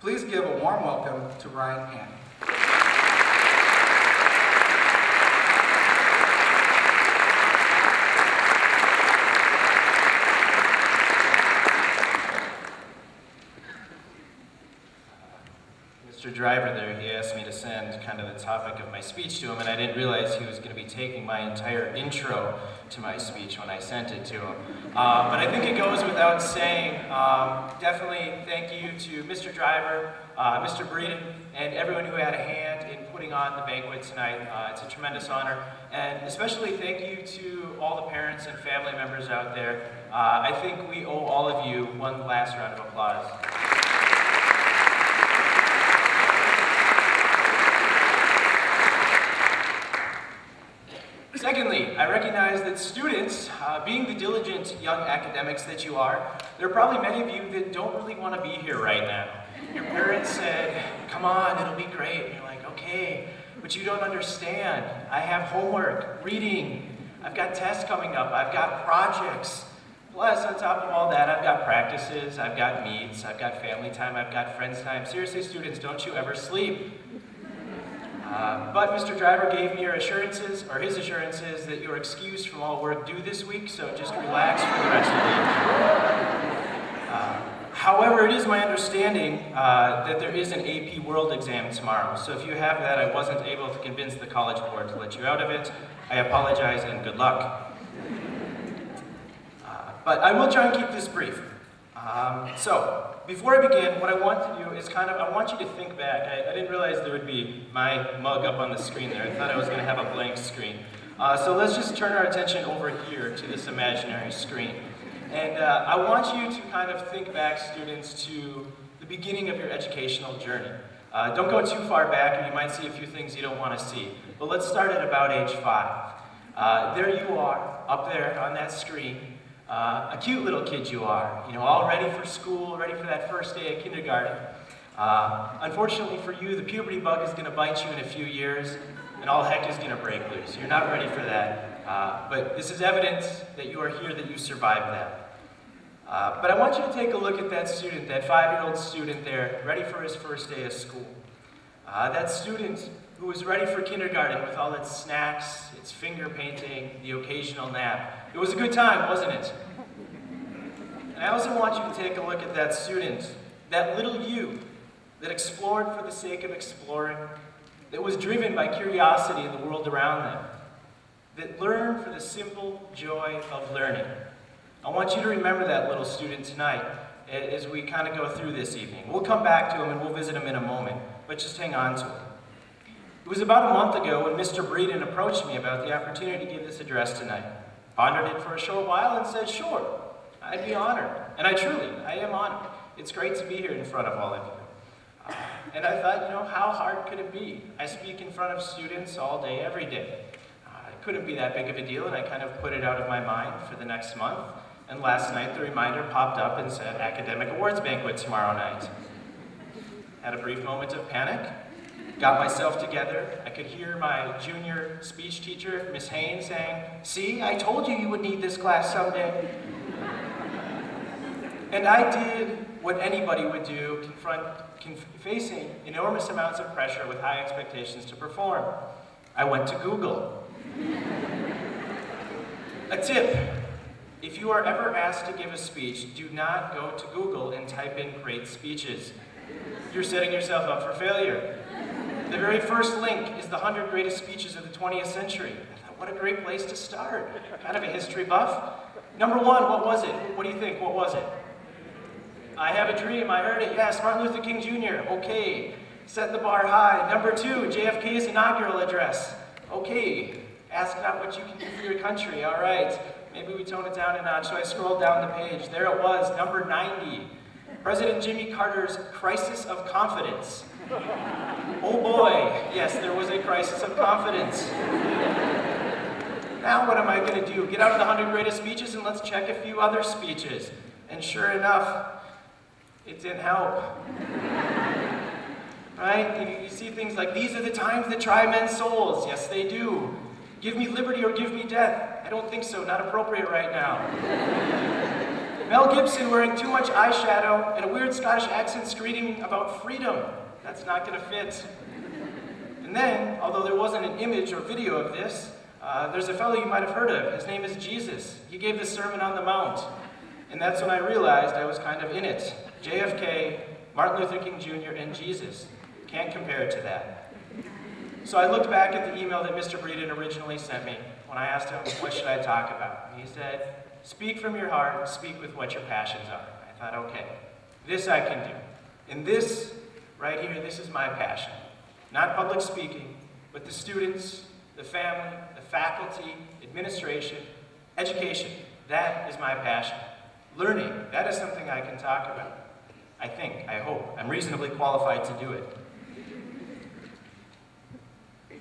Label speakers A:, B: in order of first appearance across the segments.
A: Please give a warm welcome to Ryan Canton.
B: Mr. Driver there, he asked me to send kind of the topic of my speech to him, and I didn't realize he was going to be taking my entire intro to my speech when I sent it to him. But I think it goes without saying, definitely thank you to Mr. Driver, Mr. Breeden, and everyone who had a hand in putting on the banquet tonight. It's a tremendous honor, and especially thank you to all the parents and family members out there. I think we owe all of you one last round of applause. Secondly, I recognize that students, being the diligent young academics that you are, there are probably many of you that don't really want to be here right now. Your parents said, come on, it'll be great. And you're like, okay, but you don't understand. I have homework, reading, I've got tests coming up, I've got projects. Plus, on top of all that, I've got practices, I've got meets, I've got family time, I've got friends time. Seriously, students, don't you ever sleep. But Mr. Driver gave me your assurances, or his assurances, that you're excused from all work due this week, so just relax for the rest of the evening. However, it is my understanding that there is an AP World exam tomorrow, so if you have that, I wasn't able to convince the College Board to let you out of it. I apologize and good luck. But I will try and keep this brief. So, before I begin, what I want to do is I want you to think back. I didn't realize there would be my mug up on the screen there. I thought I was going to have a blank screen. So let's just turn our attention over here to this imaginary screen. And I want you to kind of think back, students, to the beginning of your educational journey. Don't go too far back, or you might see a few things you don't want to see. But let's start at about age 5. There you are, up there on that screen. A cute little kid you are, all ready for school, ready for that first day of kindergarten. Unfortunately for you, the puberty bug is going to bite you in a few years, and all heck is going to break loose. You're not ready for that, but this is evidence that you are here, that you survived that. But I want you to take a look at that student, that 5-year-old student there, ready for his first day of school. That student who was ready for kindergarten with all its snacks, its finger painting, the occasional nap. It was a good time, wasn't it? And I also want you to take a look at that student, that little you, that explored for the sake of exploring, that was driven by curiosity in the world around them, that learned for the simple joy of learning. I want you to remember that little student tonight as we kind of go through this evening. We'll come back to him and we'll visit him in a moment, but just hang on to him. It was about a month ago when Mr. Breeden approached me about the opportunity to give this address tonight. Pondered it for a short while and said, sure, I'd be honored. And I am honored. It's great to be here in front of all of you. And I thought, how hard could it be? I speak in front of students all day, every day. It couldn't be that big of a deal, and I kind of put it out of my mind for the next month. And last night, the reminder popped up and said, Academic Awards Banquet tomorrow night. Had a brief moment of panic. Got myself together. I could hear my junior speech teacher, Miss Haynes, saying, see, I told you you would need this class someday. And I did what anybody would do, facing enormous amounts of pressure with high expectations to perform. I went to Google. A tip, if you are ever asked to give a speech, do not go to Google and type in great speeches. You're setting yourself up for failure. The very first link is the 100 greatest speeches of the 20th century. I thought, what a great place to start. Kind of a history buff. Number 1, what was it? What do you think? What was it? I have a dream. I heard it. Yes, Martin Luther King Jr. Okay. Set the bar high. Number 2, JFK's inaugural address. Okay. Ask not what you can do for your country. All right. Maybe we tone it down a notch. So I scrolled down the page. There it was, number 90. President Jimmy Carter's crisis of confidence. Oh boy, yes, there was a crisis of confidence. Now what am I going to do? Get out of the 100 greatest speeches and let's check a few other speeches. And sure enough, it didn't help. Right? You see things like, these are the times that try men's souls. Yes, they do. Give me liberty or give me death. I don't think so, not appropriate right now. Mel Gibson wearing too much eyeshadow and a weird Scottish accent screaming about freedom. That's not going to fit. And then, although there wasn't an image or video of this, there's a fellow you might have heard of. His name is Jesus. He gave the Sermon on the Mount. And that's when I realized I was kind of in it. JFK, Martin Luther King Jr., and Jesus. Can't compare it to that. So I looked back at the email that Mr. Breeden originally sent me when I asked him, what should I talk about? And he said, speak from your heart, speak with what your passions are. I thought, okay, this I can do. And this, right here, this is my passion. Not public speaking, but the students, the family, the faculty, administration, education. That is my passion. Learning, that is something I can talk about. I think, I hope, I'm reasonably qualified to do it.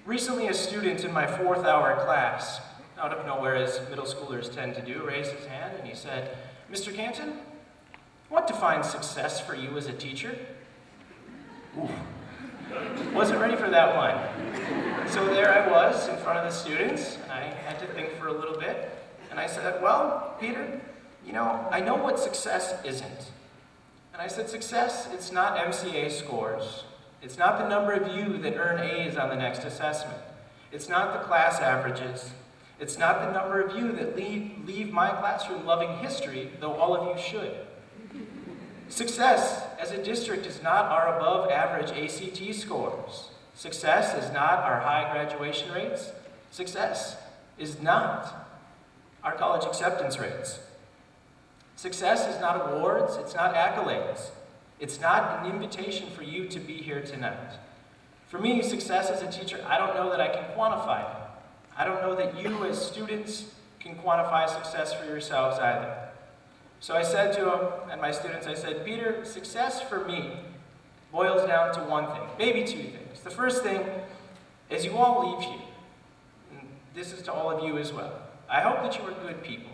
B: Recently, a student in my 4th hour class, out of nowhere as middle schoolers tend to do, raised his hand and he said, Mr. Canton, what defines success for you as a teacher? Ooh. Wasn't ready for that one. So there I was in front of the students, and I had to think for a little bit. And I said, well, Peter, you know, I know what success isn't. And I said, success, it's not MCA scores. It's not the number of you that earn A's on the next assessment. It's not the class averages. It's not the number of you that leave my classroom loving history, though all of you should. Success as a district is not our above average ACT scores. Success is not our high graduation rates. Success is not our college acceptance rates. Success is not awards, it's not accolades. It's not an invitation for you to be here tonight. For me, success as a teacher, I don't know that I can quantify it. I don't know that you as students can quantify success for yourselves either. So I said to him and my students, I said, Peter, success for me boils down to one thing, maybe two things. The first thing is you all leave here, and this is to all of you as well. I hope that you are good people,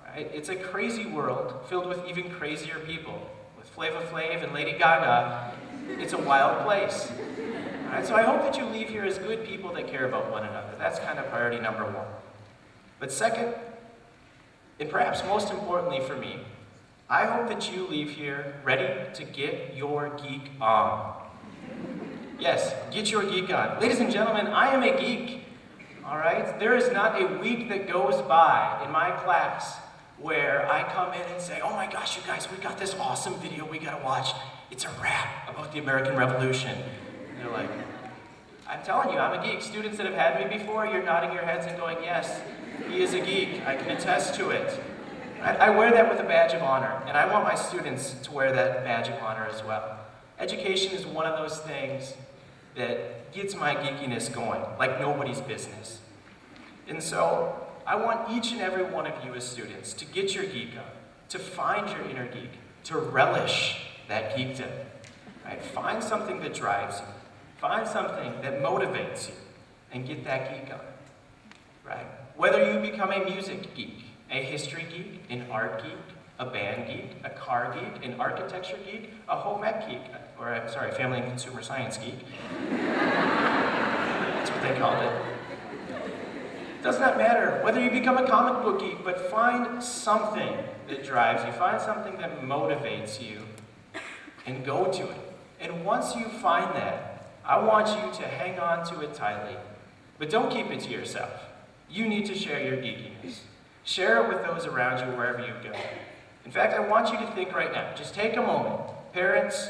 B: right? It's a crazy world filled with even crazier people. With Flava Flav and Lady Gaga, it's a wild place. Right? So I hope that you leave here as good people that care about one another. That's kind of priority number one. But second, and perhaps most importantly for me, I hope that you leave here ready to get your geek on. Yes, get your geek on. Ladies and gentlemen, I am a geek. All right? There is not a week that goes by in my class where I come in and say, oh my gosh, you guys, we got this awesome video we gotta watch. It's a rap about the American Revolution. And they're like, I'm telling you, I'm a geek. Students that have had me before, you're nodding your heads and going, yes, he is a geek. I can attest to it. I wear that with a badge of honor, and I want my students to wear that badge of honor as well. Education is one of those things that gets my geekiness going, like nobody's business. And so, I want each and every one of you as students to get your geek on, to find your inner geek, to relish that geekdom. Right? Find something that drives you. Find something that motivates you, and get that geek on. Right? Whether you become a music geek, a history geek, an art geek, a band geek, a car geek, an architecture geek, a home ec geek, or I'm sorry, family and consumer science geek. That's what they called it. Does not matter whether you become a comic book geek, but find something that drives you, find something that motivates you, and go to it. And once you find that, I want you to hang on to it tightly, but don't keep it to yourself. You need to share your geekiness. Share it with those around you wherever you go. In fact, I want you to think right now, just take a moment. Parents,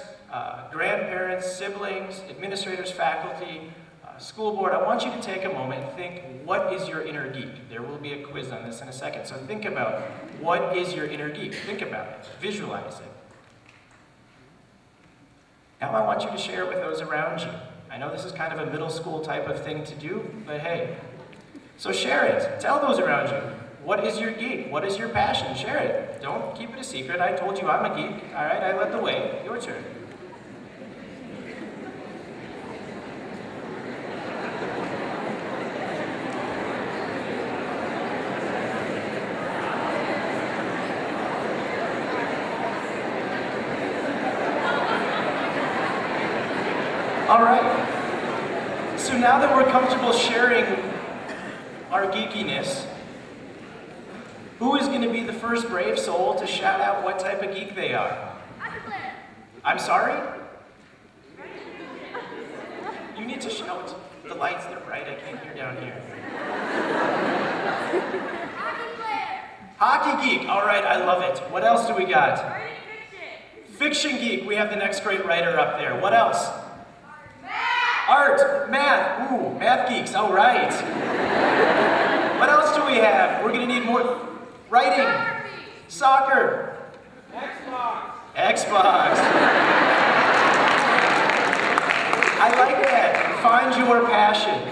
B: grandparents, siblings, administrators, faculty, school board, I want you to take a moment and think, what is your inner geek? There will be a quiz on this in a second, so think about what is your inner geek? Think about it. Visualize it. Now I want you to share it with those around you. I know this is kind of a middle school type of thing to do, but hey. So share it. Tell those around you. What is your geek? What is your passion? Share it. Don't keep it a secret. I told you I'm a geek. All right, I led the way. Your turn. All right. So now that we're comfortable sharing our geekiness, Who is going to be the first brave soul to shout out what type of geek they are? I'm sorry? You need to shout. The lights, they're bright. I can't hear down here. Hockey geek. All right, I love it. What else do we got? Fiction geek. We have the next great writer up there. What else? Art. Math. Ooh, math geeks. All right. What else do we have? We're going to need more. Writing. Soccer. Xbox. I like that. Find your passion.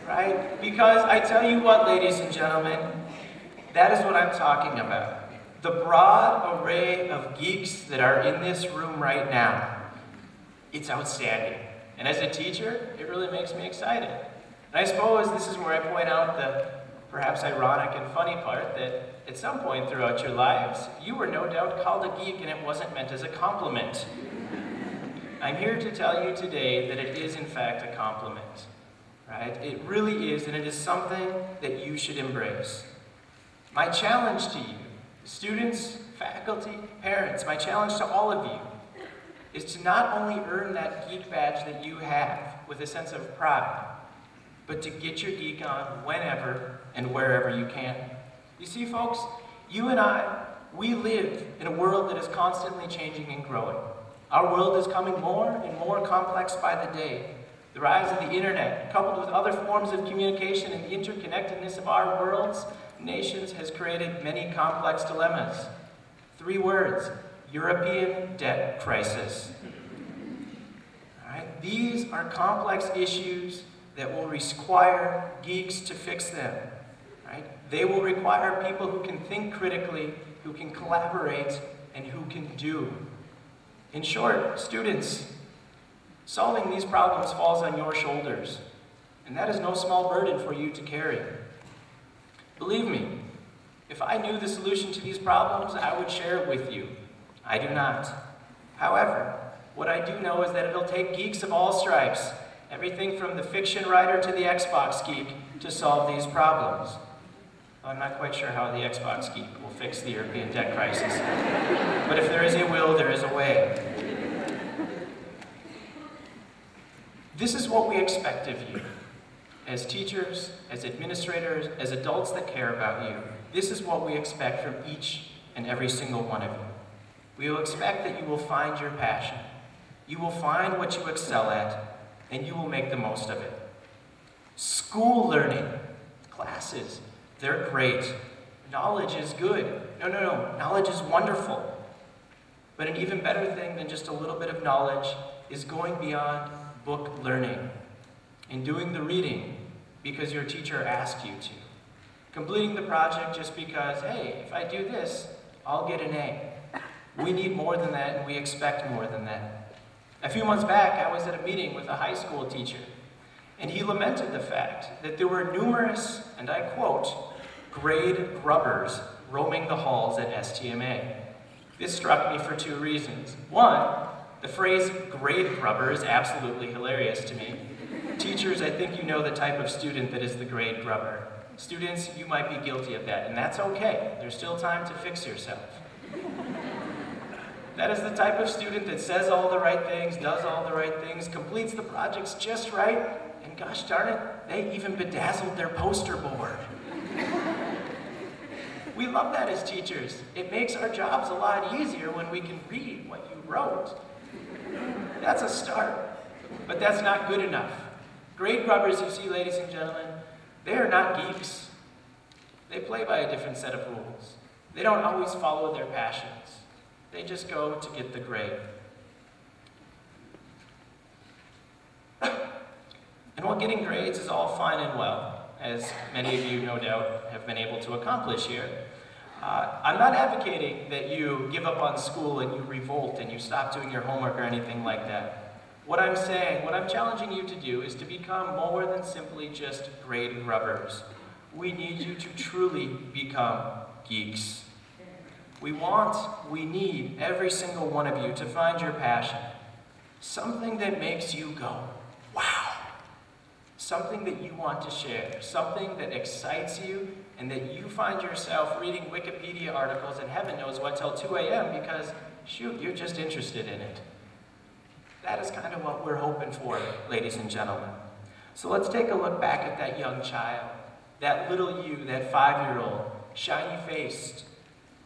B: Right? Because I tell you what, ladies and gentlemen, that is what I'm talking about. The broad array of geeks that are in this room right now, it's outstanding. And as a teacher, it really makes me excited. And I suppose this is where I point out the perhaps ironic and funny part that at some point throughout your lives, you were no doubt called a geek and it wasn't meant as a compliment. I'm here to tell you today that it is in fact a compliment, right? It really is, and it is something that you should embrace. My challenge to you, students, faculty, parents, my challenge to all of you is to not only earn that geek badge that you have with a sense of pride, but to get your geek on whenever and wherever you can. You see, folks, you and I, we live in a world that is constantly changing and growing. Our world is becoming more and more complex by the day. The rise of the internet, coupled with other forms of communication and the interconnectedness of our worlds, nations, has created many complex dilemmas. 3 words: European debt crisis. All right? These are complex issues that will require geeks to fix them. Right? They will require people who can think critically, who can collaborate, and who can do. In short, students, solving these problems falls on your shoulders, and that is no small burden for you to carry. Believe me, if I knew the solution to these problems, I would share it with you. I do not. However, what I do know is that it'll take geeks of all stripes, everything from the fiction writer to the Xbox geek, to solve these problems. I'm not quite sure how the Xbox geek will fix the European debt crisis. But if there is a will, there is a way. This is what we expect of you. As teachers, as administrators, as adults that care about you, this is what we expect from each and every single one of you. We will expect that you will find your passion. You will find what you excel at, and you will make the most of it. School learning, classes, they're great. Knowledge is good. No. Knowledge is wonderful. But an even better thing than just a little bit of knowledge is going beyond book learning and doing the reading because your teacher asked you to. Completing the project just because, hey, if I do this, I'll get an A. We need more than that, and we expect more than that. A few months back, I was at a meeting with a high school teacher, and he lamented the fact that there were numerous, and I quote, grade grubbers roaming the halls at STMA. This struck me for 2 reasons. One, the phrase grade grubber is absolutely hilarious to me. Teachers, I think you know the type of student that is the grade grubber. Students, you might be guilty of that, and that's okay. There's still time to fix yourself. That is the type of student that says all the right things, does all the right things, completes the projects just right, and gosh darn it, they even bedazzled their poster board. We love that as teachers. It makes our jobs a lot easier when we can read what you wrote. That's a start, but that's not good enough. Grade grubbers, you see, ladies and gentlemen, they are not geeks. They play by a different set of rules. They don't always follow their passions. They just go to get the grade. And while getting grades is all fine and well, as many of you no doubt have been able to accomplish here, I'm not advocating that you give up on school and you revolt and you stop doing your homework or anything like that. What I'm saying, what I'm challenging you to do is to become more than simply just grade grubbers. We need you to truly become geeks. We need every single one of you to find your passion. Something that makes you go, wow. something that you want to share, something that excites you and that you find yourself reading Wikipedia articles and heaven knows what till 2 a.m. because, shoot, you're just interested in it. That is kind of what we're hoping for, ladies and gentlemen. So let's take a look back at that young child, that little you, that 5-year-old, shiny-faced,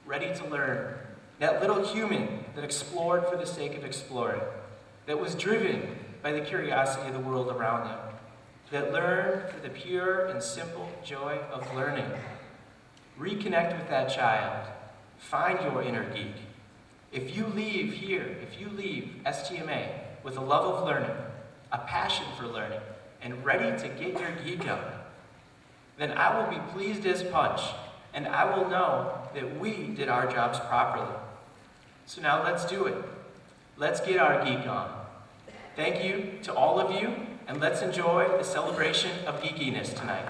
B: ready to learn, that little human that explored for the sake of exploring, that was driven by the curiosity of the world around them, that learned for the pure and simple joy of learning. Reconnect with that child. Find your inner geek. If you leave here, if you leave STMA with a love of learning, a passion for learning, and ready to get your geek up, then I will be pleased as punch, and I will know that we did our jobs properly. So now let's do it. Let's get our geek on. Thank you to all of you, and let's enjoy the celebration of geekiness tonight.